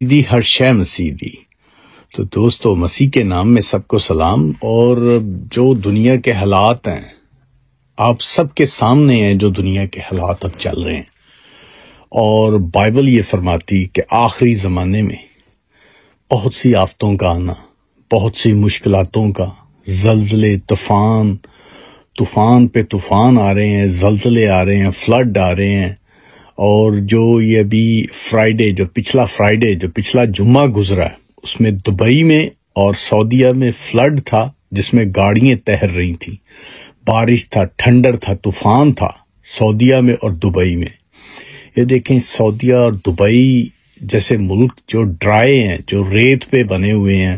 دی ہر شے مسیح دی۔ تو دوستو، مسیح کے نام میں سب کو سلام۔ اور جو دنیا کے حالات ہیں، آپ سب کے سامنے ہیں جو دنیا کے حالات اب چل رہے ہیں، اور بائبل یہ فرماتی کہ آخری زمانے میں بہت سی آفتوں کا آنا، بہت سی مشکلاتوں کا، زلزلے، طوفان پہ طوفان آ رہے ہیں، زلزلے آ رہے ہیں، فلڈ آ رہے ہیں۔ اور جو یہ ابھی پچھلا جمعہ گزرا ہے، اس میں دبئی میں اور سعودیہ میں فلڈ تھا، جس میں گاڑیاں تیر رہی تھیں، بارش تھا، ٹھنڈر تھا، طوفان تھا سعودیہ میں اور دبئی میں۔ یہ دیکھیں، سعودیہ اور دبئی جیسے ملک جو ڈرائی ہیں، جو ریت پہ بنے ہوئے ہیں،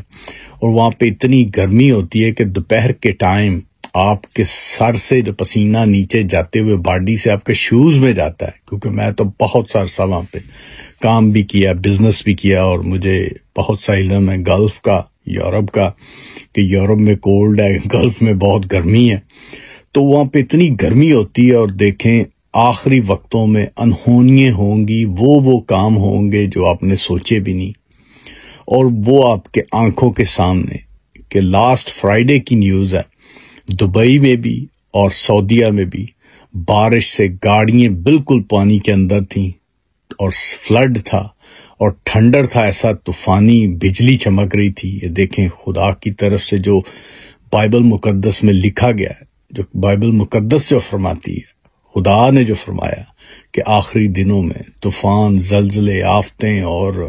اور وہاں پہ اتنی گرمی ہوتی ہے کہ دوپہر کے ٹائم آپ کے سر سے جو پسینہ نیچے جاتے ہوئے باڈی سے آپ کے شوز میں جاتا ہے، کیونکہ میں تو بہت سا عرصہ وہاں پہ کام بھی کیا، بزنس بھی کیا، اور مجھے بہت سا علم ہے گلف کا، یورپ کا، کہ یورپ میں کولڈ ہے، گلف میں بہت گرمی ہے۔ تو وہاں پہ اتنی گرمی ہوتی ہے، اور دیکھیں آخری وقتوں میں انہونیاں ہوں گی، وہ کام ہوں گے جو آپ نے سوچے بھی نہیں، اور وہ آپ کے آنکھوں کے سامنے۔ کہ لاسٹ فرائیڈے کی نیوز ہے، دبئی میں بھی اور سعودیہ میں بھی بارش سے گاڑیاں بالکل پانی کے اندر تھیں، اور فلڈ تھا، اور ٹھنڈر تھا، ایسا طوفانی بجلی چمک رہی تھی۔ یہ دیکھیں، خدا کی طرف سے جو بائبل مقدس میں لکھا گیا ہے، جو بائبل مقدس جو فرماتی ہے، خدا نے جو فرمایا کہ آخری دنوں میں طوفان، زلزلے، آفتیں اور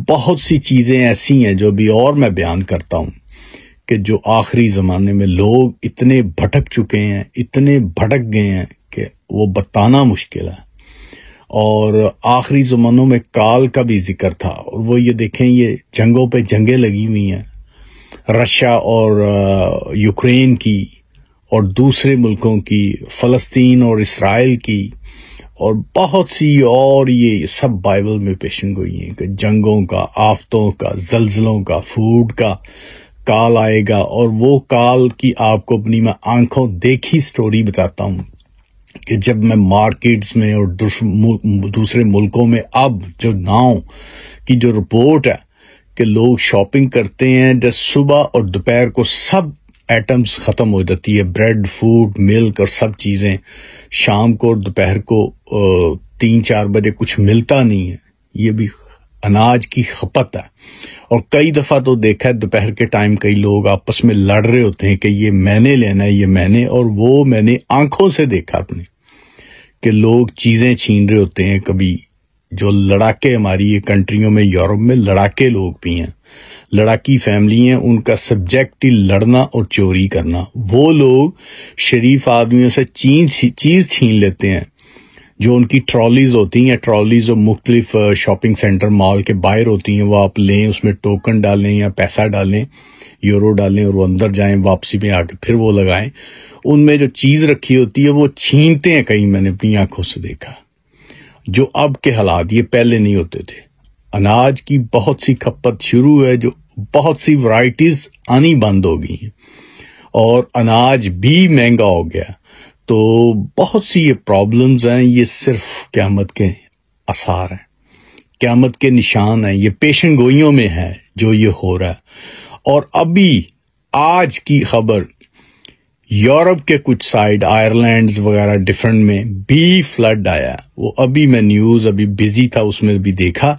بہت سی چیزیں ایسی ہیں جو بھی اور میں بیان کرتا ہوں، کہ جو آخری زمانے میں لوگ اتنے بھٹک چکے ہیں، اتنے بھٹک گئے ہیں کہ وہ بتانا مشکل ہے۔ اور آخری زمانوں میں کال کا بھی ذکر تھا، اور وہ یہ دیکھیں، یہ جنگوں پہ جنگیں لگی ہوئی ہیں، رشیا اور یوکرین کی، اور دوسرے ملکوں کی، فلسطین اور اسرائیل کی، اور بہت سی اور، یہ سب بائبل میں پیشن گوئی ہیں کہ جنگوں کا، آفتوں کا، زلزلوں کا، فوڈ کا کال آئے گا۔ اور وہ کال کی آپ کو اپنی میں آنکھوں دیکھی سٹوری بتاتا ہوں، کہ جب میں مارکیٹس میں اور دوسرے ملکوں میں اب جو ناؤ کی جو رپورٹ ہے کہ لوگ شاپنگ کرتے ہیں، جب صبح اور دوپہر کو سب ایٹمز ختم ہو جاتی ہے، بریڈ، فوڈ، ملک اور سب چیزیں، شام کو اور دوپہر کو 3-4 بجے کچھ ملتا نہیں ہے۔ یہ بھی اناج کی کھپت ہے۔ اور کئی دفعہ تو دیکھا ہے دوپہر کے ٹائم کئی لوگ آپس میں لڑ رہے ہوتے ہیں کہ یہ میں نے لینا ہے، یہ میں نے، اور وہ میں نے آنکھوں سے دیکھا اپنے، کہ لوگ چیزیں چھین رہے ہوتے ہیں۔ کبھی جو لڑاکے، ہماری یہ کنٹریوں میں، یورپ میں لڑاکے لوگ بھی ہیں، لڑاکی فیملی ہیں، ان کا سبجیکٹ ہی لڑنا اور چوری کرنا۔ وہ لوگ شریف آدمیوں سے چیز چھین لیتے ہیں، جو ان کی ٹرالیز ہوتی ہیں، ٹرالیز جو مختلف شاپنگ سینٹر، مال کے باہر ہوتی ہیں، وہ آپ لیں، اس میں ٹوکن ڈالیں یا پیسہ ڈالیں، یورو ڈالیں، اور وہ اندر جائیں، واپسی میں آ کے پھر وہ لگائیں۔ ان میں جو چیز رکھی ہوتی ہے وہ چھینتے ہیں، کہیں میں نے اپنی آنکھوں سے دیکھا۔ جو اب کے حالات، یہ پہلے نہیں ہوتے تھے۔ اناج کی بہت سی کھپت شروع ہے، جو بہت سی ورائٹیز آنی بند ہو گئی ہیں، اور اناج بھی مہنگا ہو گیا۔ تو بہت سی یہ پرابلمز ہیں، یہ صرف قیامت کے آثار ہیں، قیامت کے نشان ہیں، یہ پیشن گوئیوں میں ہے جو یہ ہو رہا ہے۔ اور ابھی آج کی خبر، یورپ کے کچھ سائڈ، آئرلینڈز وغیرہ ڈیفرنٹ میں بھی فلڈ آیا۔ وہ ابھی میں نیوز ابھی بزی تھا، اس میں بھی دیکھا،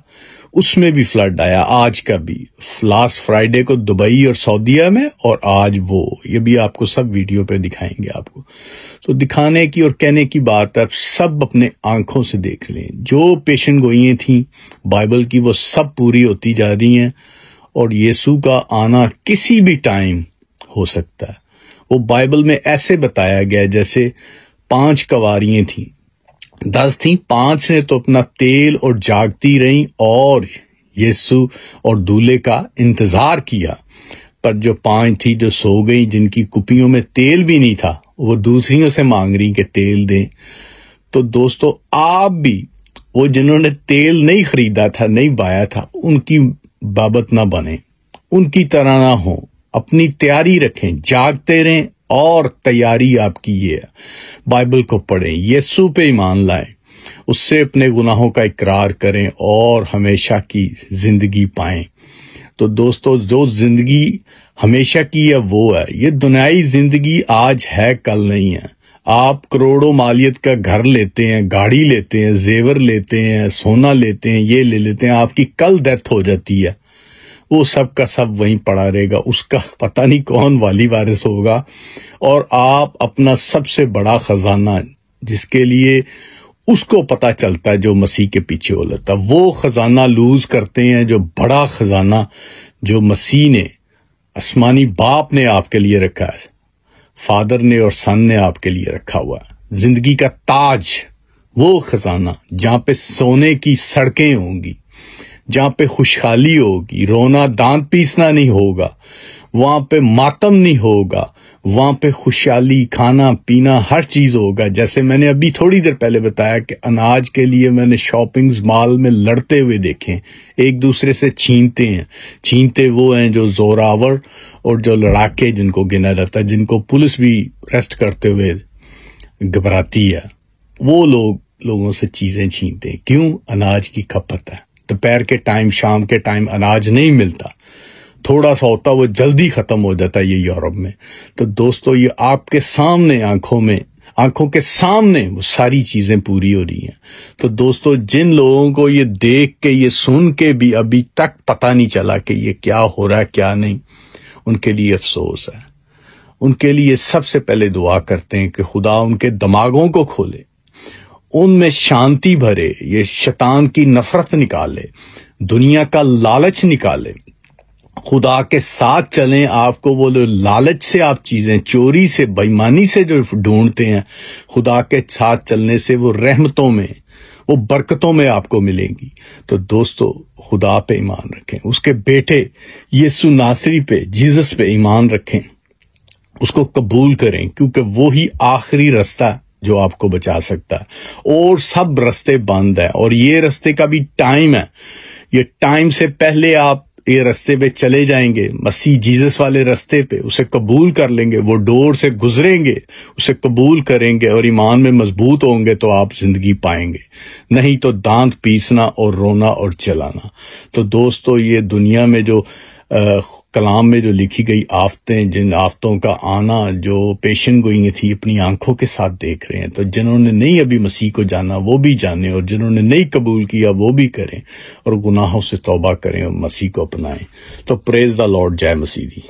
اس میں بھی فلڈ آیا، آج کا بھی، لاسٹ فرائیڈے کو دبئی اور سعودیہ میں، اور آج وہ، یہ بھی آپ کو سب ویڈیو پہ دکھائیں گے آپ کو۔ تو دکھانے کی اور کہنے کی بات ہے، سب اپنے آنکھوں سے دیکھ لیں۔ جو پیشن گوئیاں تھیں بائبل کی، وہ سب پوری ہوتی جا رہی ہیں، اور یسوع کا آنا کسی بھی ٹائم ہو سکتا ہے۔ وہ بائبل میں ایسے بتایا گیا جیسے 5 کنواریاں تھیں، 10 تھیں، 5 نے تو اپنا تیل اور جاگتی رہیں اور یسوع اور دولہے کا انتظار کیا، پر جو 5 تھی جو سو گئی، جن کی کپیوں میں تیل بھی نہیں تھا، وہ دوسریوں سے مانگ رہی کہ تیل دیں۔ تو دوستو، آپ بھی وہ جنہوں نے تیل نہیں خریدا تھا، نہیں بایا تھا، ان کی بابت نہ بنیں، ان کی طرح نہ ہوں، اپنی تیاری رکھیں، جاگتے رہیں، اور تیاری آپ کی یہ ہے، بائبل کو پڑھیں، یسوع پہ ایمان لائیں، اس سے اپنے گناہوں کا اقرار کریں اور ہمیشہ کی زندگی پائیں۔ تو دوستو، جو زندگی ہمیشہ کی ہے وہ ہے، یہ دنیائی زندگی آج ہے کل نہیں ہے۔ آپ کروڑوں مالیت کا گھر لیتے ہیں، گاڑی لیتے ہیں، زیور لیتے ہیں، سونا لیتے ہیں، یہ لے لیتے ہیں، آپ کی کل ڈیتھ ہو جاتی ہے، وہ سب کا سب وہیں پڑا رہے گا، اس کا پتہ نہیں کون والی وارث ہوگا۔ اور آپ اپنا سب سے بڑا خزانہ، جس کے لیے اس کو پتہ چلتا ہے جو مسیح کے پیچھے ہو لیتا، وہ خزانہ لوز کرتے ہیں، جو بڑا خزانہ جو مسیح نے، آسمانی باپ نے آپ کے لیے رکھا ہے، فادر نے اور سن نے آپ کے لیے رکھا ہوا ہے، زندگی کا تاج، وہ خزانہ جہاں پہ سونے کی سڑکیں ہوں گی، جہاں پہ خوشحالی ہوگی، رونا دانت پیسنا نہیں ہوگا، وہاں پہ ماتم نہیں ہوگا، وہاں پہ خوشحالی، کھانا پینا ہر چیز ہوگا۔ جیسے میں نے ابھی تھوڑی دیر پہلے بتایا کہ اناج کے لیے میں نے شاپنگز مال میں لڑتے ہوئے دیکھے، ایک دوسرے سے چھینتے وہ ہیں جو زوراور اور جو لڑاکے جن کو گنا جاتا ہے، جن کو پولیس بھی ریسٹ کرتے ہوئے گھبراتی ہے، وہ لوگوں سے چیزیں چھینتے ہیں۔ کیوں؟ اناج کی کھپت ہے۔ دوپہر کے ٹائم، شام کے ٹائم اناج نہیں ملتا، تھوڑا سا ہوتا، وہ جلدی ختم ہو جاتا ہے یہ یورپ میں۔ تو دوستو، یہ آپ کے سامنے آنکھوں کے سامنے وہ ساری چیزیں پوری ہو رہی ہیں۔ تو دوستو، جن لوگوں کو یہ دیکھ کے، یہ سن کے بھی ابھی تک پتہ نہیں چلا کہ یہ کیا ہو رہا ہے کیا نہیں، ان کے لیے افسوس ہے۔ ان کے لیے سب سے پہلے دعا کرتے ہیں کہ خدا ان کے دماغوں کو کھولے، ان میں شانتی بھرے، یہ شیطان کی نفرت نکالے، دنیا کا لالچ نکالے، خدا کے ساتھ چلیں۔ آپ کو وہ لالچ سے آپ چیزیں، چوری سے، بے ایمانی سے جو ڈھونڈتے ہیں، خدا کے ساتھ چلنے سے وہ رحمتوں میں، وہ برکتوں میں آپ کو ملیں گی۔ تو دوستو، خدا پہ ایمان رکھیں، اس کے بیٹے یسوع ناصری پہ، جیزس پہ ایمان رکھیں، اس کو قبول کریں، کیونکہ وہی آخری رستہ جو آپ کو بچا سکتا ہے، اور سب رستے بند ہیں، اور یہ رستے کا بھی ٹائم ہے۔ یہ ٹائم سے پہلے آپ یہ رستے پہ چلے جائیں گے، مسیح جیزس والے رستے پہ، اسے قبول کر لیں گے، وہ ڈور سے گزریں گے، اسے قبول کریں گے اور ایمان میں مضبوط ہوں گے، تو آپ زندگی پائیں گے، نہیں تو دانت پیسنا اور رونا اور چلانا۔ تو دوستو، یہ دنیا میں جو کلام میں جو لکھی گئی آفتیں، جن آفتوں کا آنا جو پیشن گوئی تھی، اپنی آنکھوں کے ساتھ دیکھ رہے ہیں۔ تو جنہوں نے نہیں ابھی مسیح کو جانا وہ بھی جانیں، اور جنہوں نے نہیں قبول کیا وہ بھی کریں، اور گناہوں سے توبہ کریں اور مسیح کو اپنائیں۔ تو پریز دا لارڈ، جے مسیح دی۔